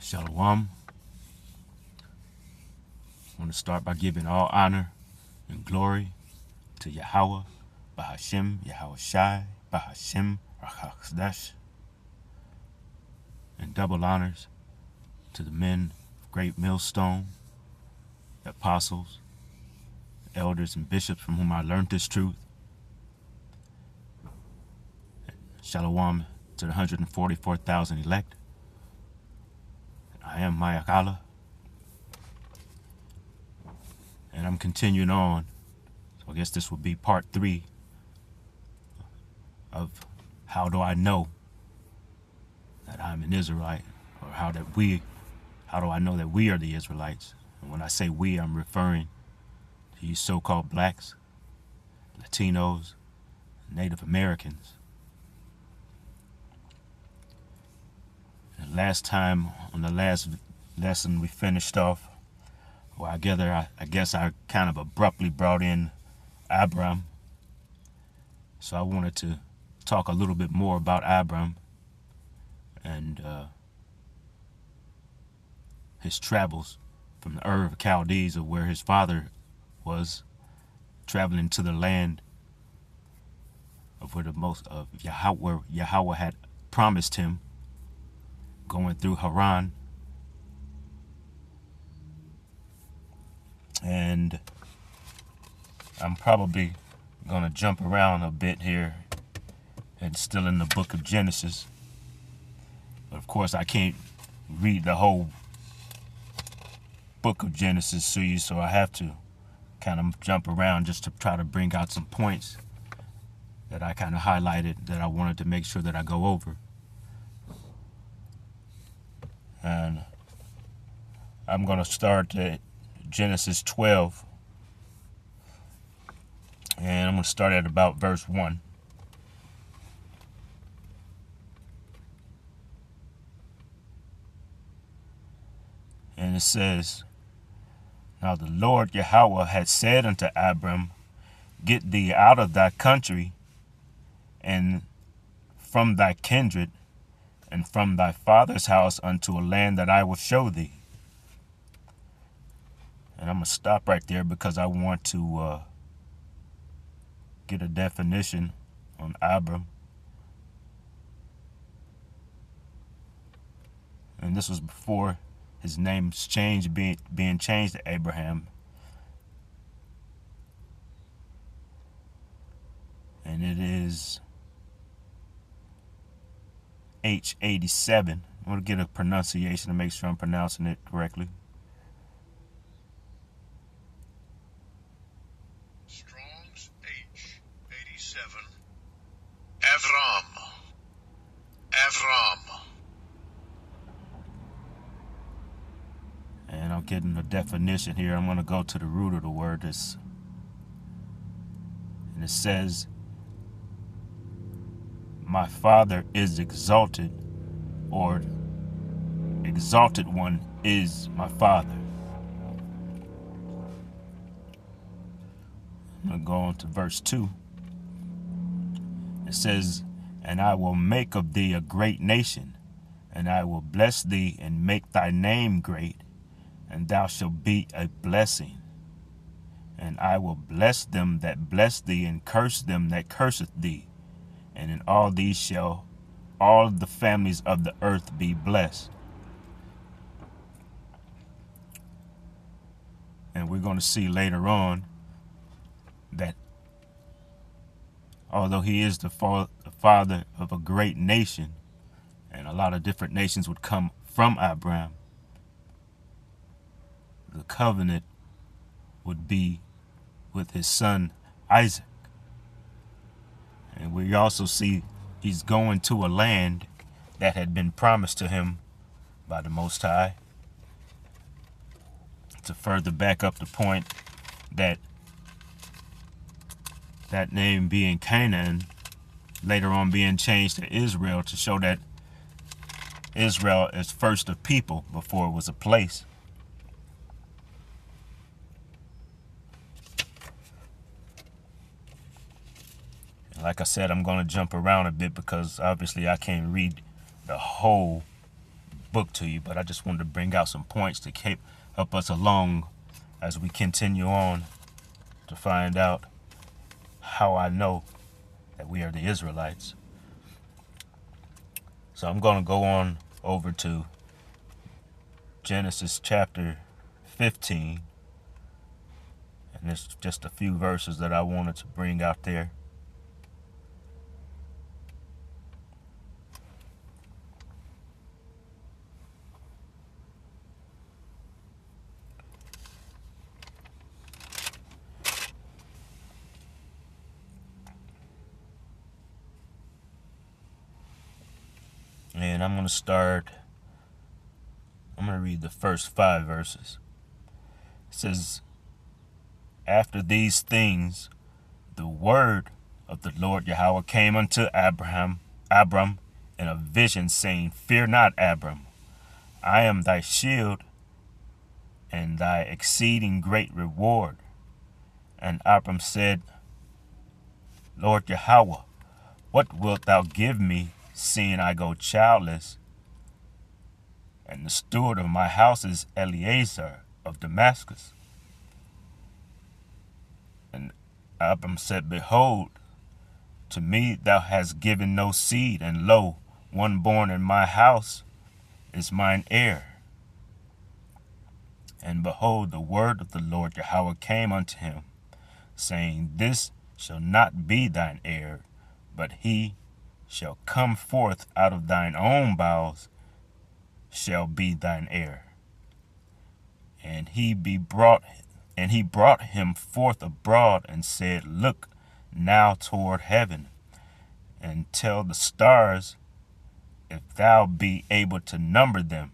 Shalom. I want to start by giving all honor and glory to Yahweh, Bahashem, Yahweh Shai, Bahashem, Rachakdash, and double honors to the men of Great Millstone, the apostles, elders, and bishops from whom I learned this truth. Shalom to the 144,000 elect. I am Mayakala, and I'm continuing on. So I guess this will be part 3 of how do I know that I'm an Israelite, or how do I know that we are the Israelites? And when I say we, I'm referring to you so-called blacks, Latinos, Native Americans. And last time, on the last lesson, we finished off, well, I guess I kind of abruptly brought in Abram. So I wanted to talk a little bit more about Abram and his travels from the Ur of Chaldees, of where his father was, traveling to the land of where Yahweh had promised him, going through Haran. And I'm probably going to jump around a bit here and still in the book of Genesis. But of course I can't read the whole book of Genesis to you, so I have to kind of jump around just to try to bring out some points that I kind of highlighted that I wanted to make sure that I go over. And I'm going to start at Genesis 12. And I'm going to start at about verse 1. And it says, "Now the Lord Yahweh had said unto Abram, Get thee out of thy country, and from thy kindred, and from thy father's house unto a land that I will show thee." And I'm going to stop right there because I want to get a definition on Abram. And this was before his name's changed, being changed to Abraham. And it is H87. I want to get a pronunciation to make sure I'm pronouncing it correctly. Strong's H87. Avram. And I'm getting a definition here. I'm going to go to the root of the word. And it says, "My father is exalted," or "exalted one is my father." I'm going to go on to verse 2. It says, "And I will make of thee a great nation, and I will bless thee and make thy name great, and thou shalt be a blessing. And I will bless them that bless thee, and curse them that curseth thee. And in all these shall all the families of the earth be blessed." And we're going to see later on that although he is the father of a great nation, and a lot of different nations would come from Abraham, the covenant would be with his son Isaac. And we also see he's going to a land that had been promised to him by the Most High. To further back up the point that that name being Canaan, later on being changed to Israel, to show that Israel is first a people before it was a place. Like I said, I'm going to jump around a bit because obviously I can't read the whole book to you, but I just wanted to bring out some points to help us along as we continue on to find out how I know that we are the Israelites. So I'm going to go on over to Genesis chapter 15. And there's just a few verses that I wanted to bring out there. And I'm going to read the first 5 verses. It says, after these things, the word of the Lord Yahweh came unto Abram in a vision, saying, fear not, Abram, I am thy shield and thy exceeding great reward. And Abram said, Lord Yahweh, what wilt thou give me, seeing I go childless? And the steward of my house is Eliezer of Damascus. And Abram said, behold, to me thou hast given no seed, and lo, one born in my house is mine heir. And behold, the word of the Lord Yahweh came unto him, saying, this shall not be thine heir, but he shall come forth out of thine own bowels shall be thine heir. And he brought him forth abroad, and said, look now toward heaven, and tell the stars, if thou be able to number them.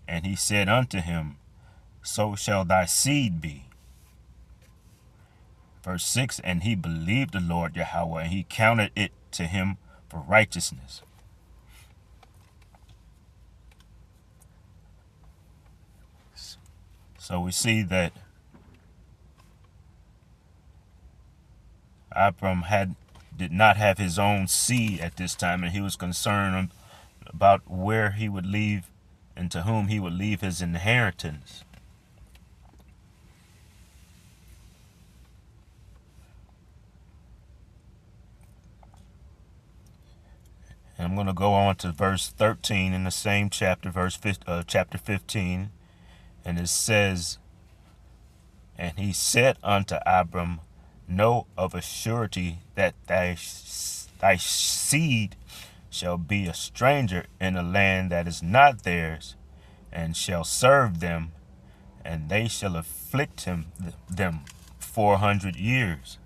And he said unto him, so shall thy seed be. Verse 6, and he believed the Lord Yahweh, and he counted it to him for righteousness. So we see that Abram did not have his own seed at this time, and he was concerned about where he would leave and to whom he would leave his inheritance. And I'm going to go on to verse 13 in the same chapter, chapter 15. And it says, and he said unto Abram, know of a surety that thy seed shall be a stranger in a land that is not theirs, and shall serve them, and they shall afflict them 400 years.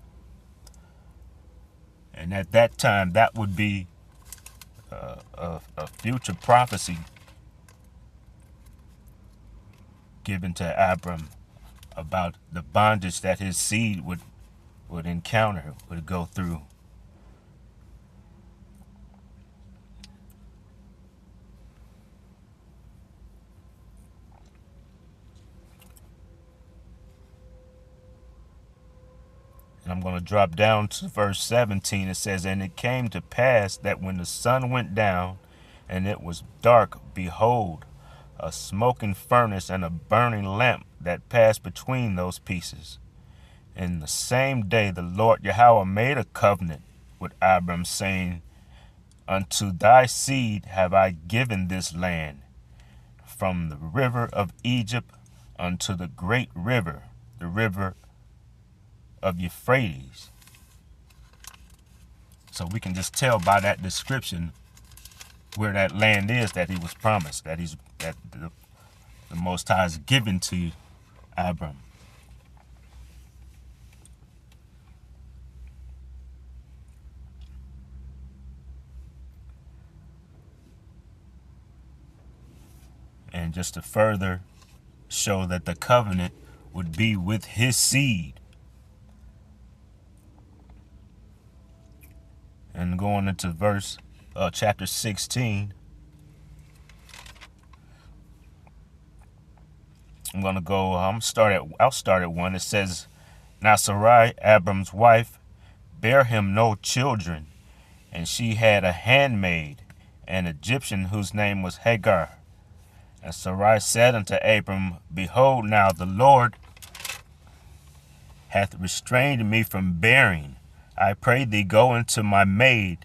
And at that time, that would be a future prophecy given to Abram about the bondage that his seed would encounter, would go through. And I'm going to drop down to verse 17. It says, and it came to pass that when the sun went down and it was dark, behold, a smoking furnace and a burning lamp that passed between those pieces. In the same day the Lord Yahweh made a covenant with Abram, saying, unto thy seed have I given this land, from the river of Egypt unto the great river, the river of Euphrates. So we can just tell by that description where that land is that he was promised, that the Most High is given to Abram. And just to further show that the covenant would be with his seed. And going into chapter 16, I'll start at 1. It says, now Sarai, Abram's wife, bare him no children, and she had a handmaid, an Egyptian whose name was Hagar. And Sarai said unto Abram, Behold, now the Lord hath restrained me from bearing. I pray thee, go unto my maid.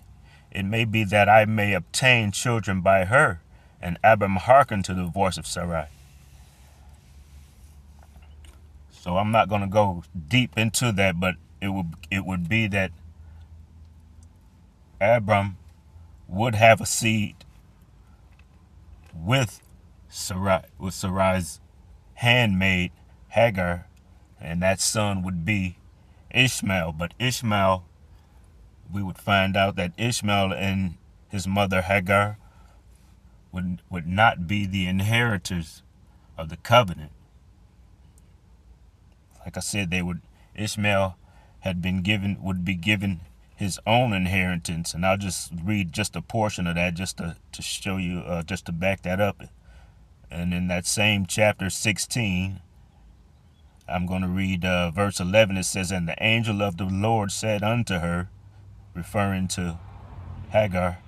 It may be that I may obtain children by her. And Abram hearkened to the voice of Sarai. So I'm not going to go deep into that, but it would be that Abram would have a seed with Sarai's handmaid Hagar, and that son would be Ishmael. But Ishmael, we would find out that Ishmael and his mother Hagar would not be the inheritors of the covenant. Like I said, Ishmael would be given his own inheritance, and I'll just read just a portion of that just to show you, just to back that up. And in that same chapter 16, I'm going to read verse 11. It says, And the angel of the Lord said unto her, referring to Hagar,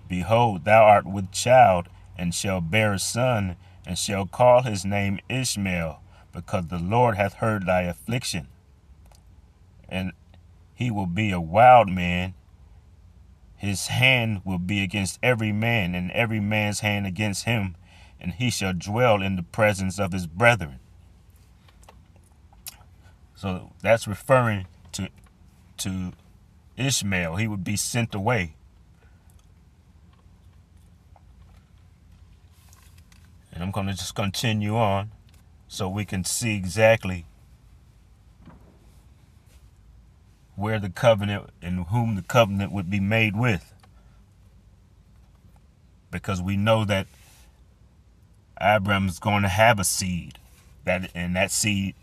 Behold, thou art with child, and shall bear a son, and shall call his name Ishmael, because the Lord hath heard thy affliction. And he will be a wild man. His hand will be against every man, and every man's hand against him, and he shall dwell in the presence of his brethren. So that's referring to Ishmael. He would be sent away. And I'm going to just continue on so we can see exactly where the covenant and whom the covenant would be made with. Because we know that Abram's going to have a seed, and that seed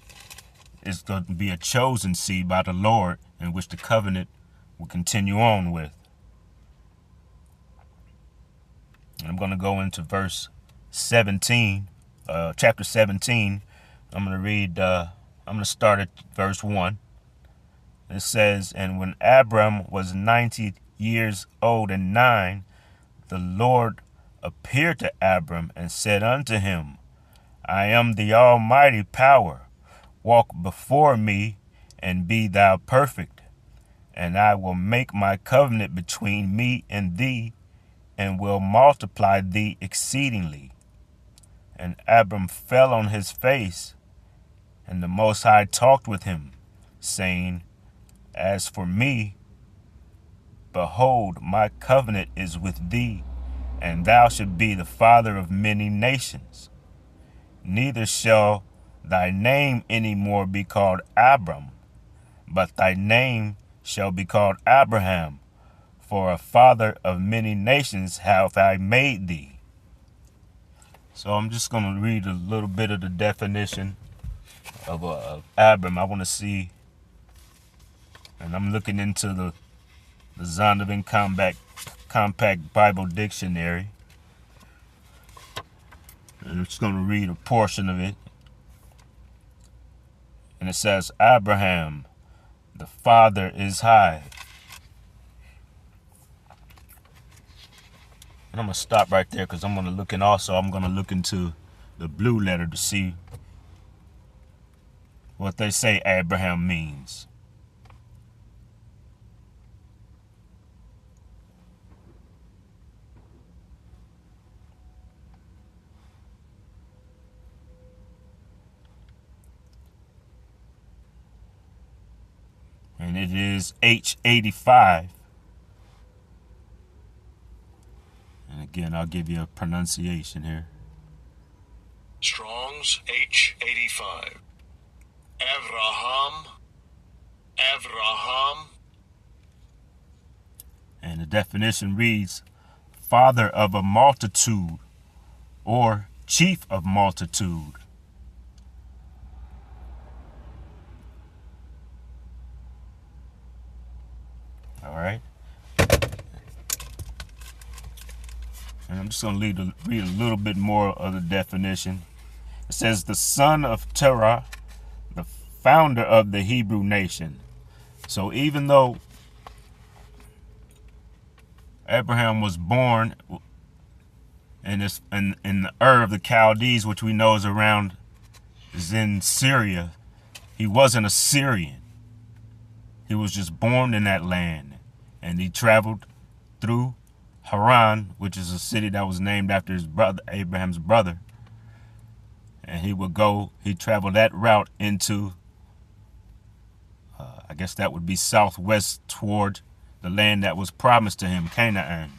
is going to be a chosen seed by the Lord, in which the covenant will continue on with. And I'm going to go into verse 17, chapter 17. I'm going to start at verse 1. It says, And when Abram was 90 years old and 9, the Lord appeared to Abram and said unto him, I am the almighty power. Walk before me, and be thou perfect. And I will make my covenant between me and thee, and will multiply thee exceedingly. And Abram fell on his face, and the Most High talked with him, saying, As for me, behold, my covenant is with thee, and thou shalt be the father of many nations. Neither shall thy name any more be called Abram, but thy name shall be called Abraham, for a father of many nations have I made thee. So I'm just going to read a little bit of the definition of Abram. I want to see, and I'm looking into the Zondervan Compact Bible Dictionary. And I'm just going to read a portion of it. And it says, Abraham, the father is high. And I'm going to stop right there because I'm going to look into the blue letter to see what they say Abraham means. And it is H85. And again, I'll give you a pronunciation here. Strong's H85. Avraham. And the definition reads, father of a multitude, or chief of multitude. All right. And I'm just going to read a little bit more of the definition. It says, the son of Terah, the founder of the Hebrew nation. So even though Abraham was born and it's in the Ur of the Chaldees, which we know is in Syria. He wasn't a Syrian. He was just born in that land, and he traveled through Haran, which is a city that was named after his brother, Abraham's brother. And he traveled that route into, I guess that would be southwest toward the land that was promised to him, Canaan.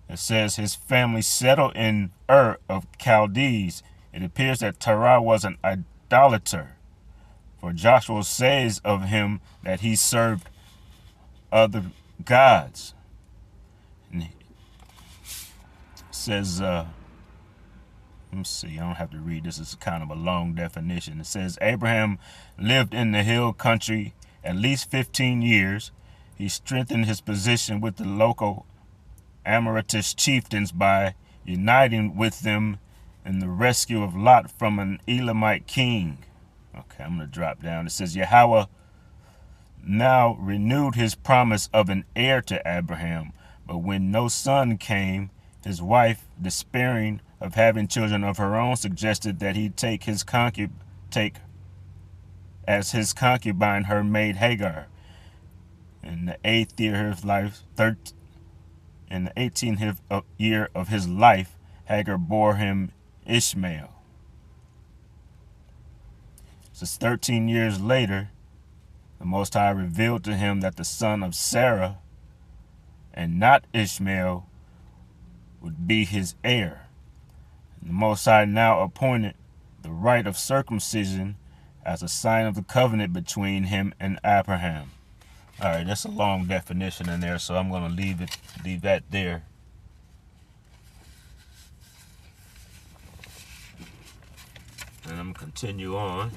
It says his family settled in Ur of Chaldees. It appears that Terah was an idolater, for Joshua says of him that he served other gods. And it says, let me see, I don't have to read this. It's kind of a long definition. It says Abraham lived in the hill country at least 15 years. He strengthened his position with the local Amoritish chieftains by uniting with them in the rescue of Lot from an Elamite king. Okay, I'm going to drop down. It says Yahweh now renewed his promise of an heir to Abraham, but when no son came, his wife, despairing of having children of her own, suggested that he take as his concubine her maid Hagar. In the 18th year of his life, Hagar bore him Ishmael. Since 13 years later, the Most High revealed to him that the son of Sarah, and not Ishmael, would be his heir. And the Most High now appointed the rite of circumcision as a sign of the covenant between him and Abraham. All right, that's a long definition in there, so I'm going to leave that there. And I'm going to continue on.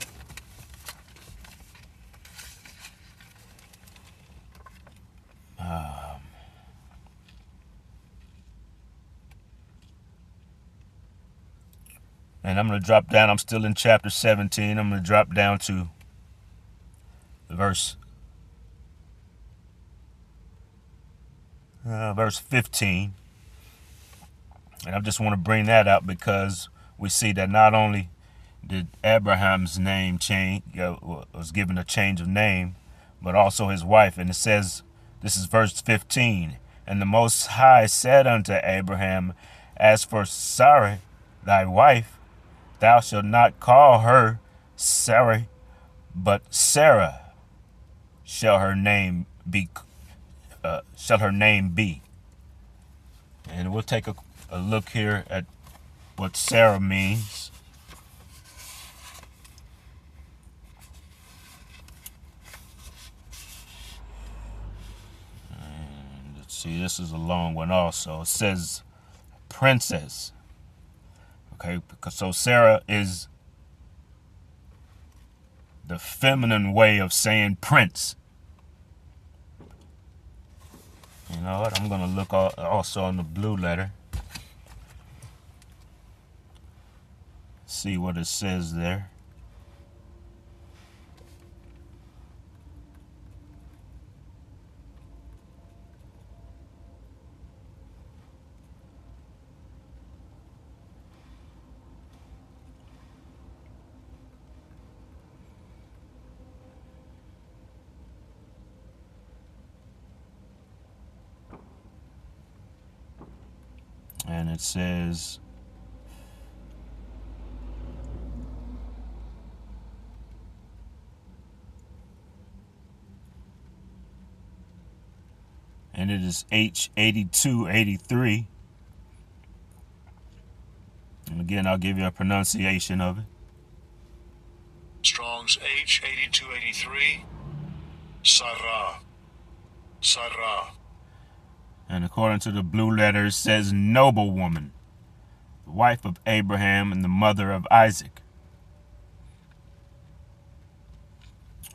And I'm going to drop down. I'm still in chapter 17. I'm going to drop down to verse 15. And I just want to bring that out because we see that not only did Abraham's name change, was given a change of name, but also his wife. And it says, this is verse 15, and the Most High said unto Abraham, as for Sarai, thy wife, thou shalt not call her Sarai, but Sarah shall her name be. And we'll take a look here at what Sarah means. And let's see, this is a long one also. It says princess. Okay, so Sarah is the feminine way of saying prince. You know what? I'm going to look also on the blue letter. See what it says there. And it says, and it is H8283. And again, I'll give you a pronunciation of it. Strong's H8283. Sarah. Sarah. And according to the blue letter, it says noble woman, the wife of Abraham and the mother of Isaac.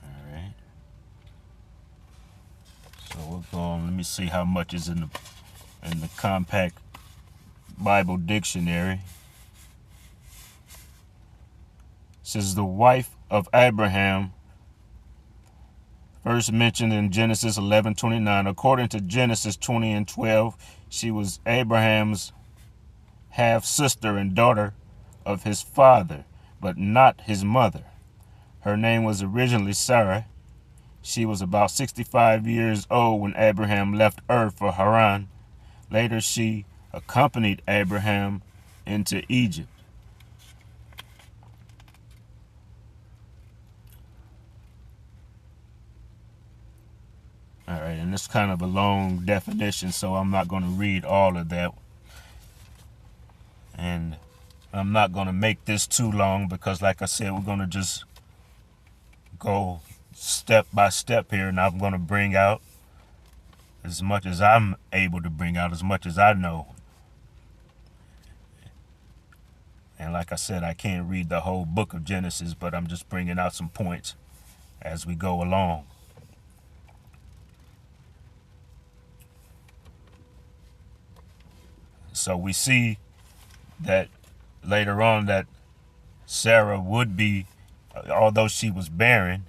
All right. So we'll go on. Let me see how much is in the Compact Bible Dictionary. It says the wife of Abraham, first mentioned in Genesis 11:29. According to Genesis 20:12, she was Abraham's half sister and daughter of his father, but not his mother. Her name was originally Sarah. She was about 65 years old when Abraham left Ur for Haran. Later, she accompanied Abraham into Egypt. All right, and it's kind of a long definition, so I'm not going to read all of that. And I'm not going to make this too long because, like I said, we're going to just go step by step here, and I'm going to bring out as much as I'm able to bring out, as much as I know. And like I said, I can't read the whole book of Genesis, but I'm just bringing out some points as we go along. So we see that later on that Sarah would be, although she was barren,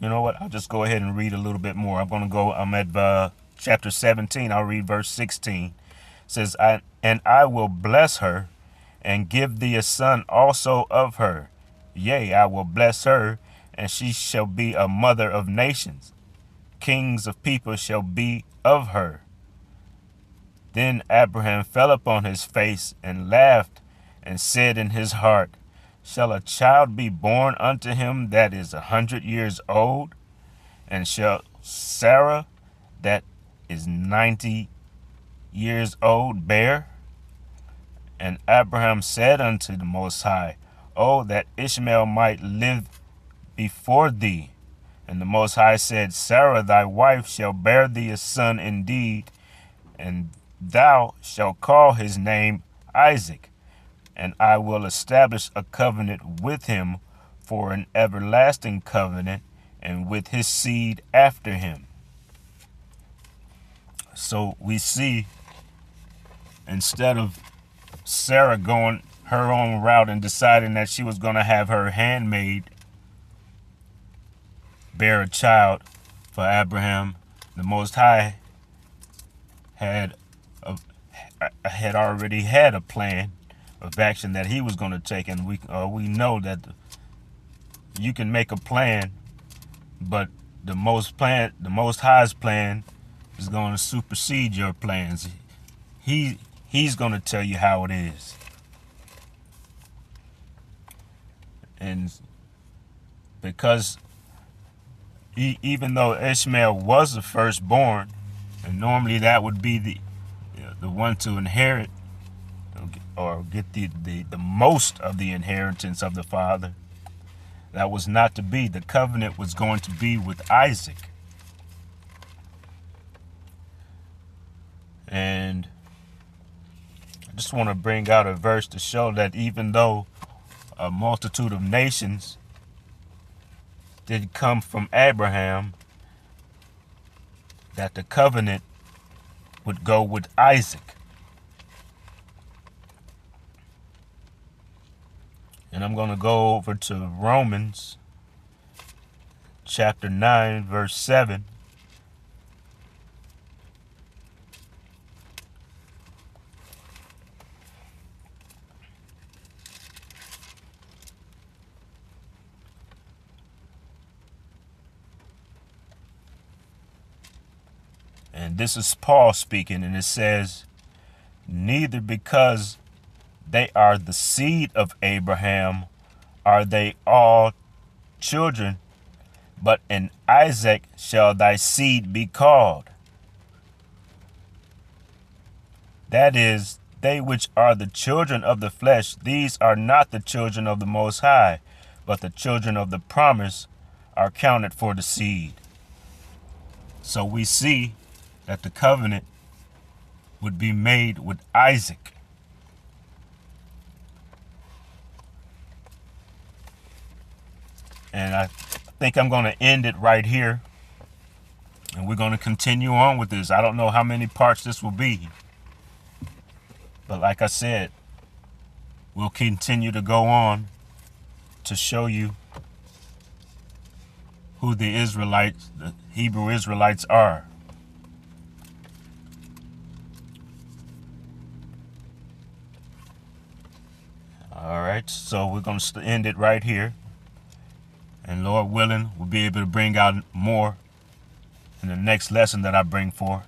you know what? I'll just go ahead and read a little bit more. I'm at chapter 17. I'll read verse 16. It says, And I will bless her and give thee a son also of her. Yea, I will bless her, and she shall be a mother of nations. Kings of people shall be of her. Then Abraham fell upon his face and laughed and said in his heart, Shall a child be born unto him that is 100 years old? And shall Sarah that is 90 years old bear? And Abraham said unto the Most High, Oh, that Ishmael might live before thee. And the Most High said, Sarah thy wife shall bear thee a son indeed, and thou shalt call his name Isaac, and I will establish a covenant with him for an everlasting covenant, and with his seed after him. So we see, instead of Sarah going her own route and deciding that she was going to have her handmaid bear a child for Abraham, the Most High had already had a plan of action that he was going to take, and we know that you can make a plan, but the Most High's plan is going to supersede your plans. He's going to tell you how it is, and because even though Ishmael was the firstborn, and normally that would be the one to inherit or get the most of the inheritance of the father, that was not to be. The covenant was going to be with Isaac. And I just want to bring out a verse to show that even though a multitude of nations did come from Abraham, that the covenant would go with Isaac. And I'm going to go over to Romans chapter 9, verse 7. And this is Paul speaking, and it says, Neither because they are the seed of Abraham are they all children, but in Isaac shall thy seed be called. That is, they which are the children of the flesh, these are not the children of the Most High, but the children of the promise are counted for the seed. So we see that the covenant would be made with Isaac. And I think I'm going to end it right here. And we're going to continue on with this. I don't know how many parts this will be. But like I said, we'll continue to go on to show you who the Hebrew Israelites are. All right, so we're going to end it right here. And Lord willing, we'll be able to bring out more in the next lesson that I bring forth.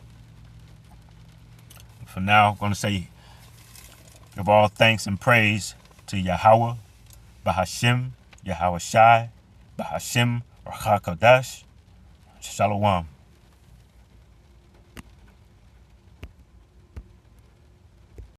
For now, I'm going to say, give all thanks and praise to Yahweh, Bahashim, Yahweh Shai, Bahashim, Rakha Kodesh, Shalom.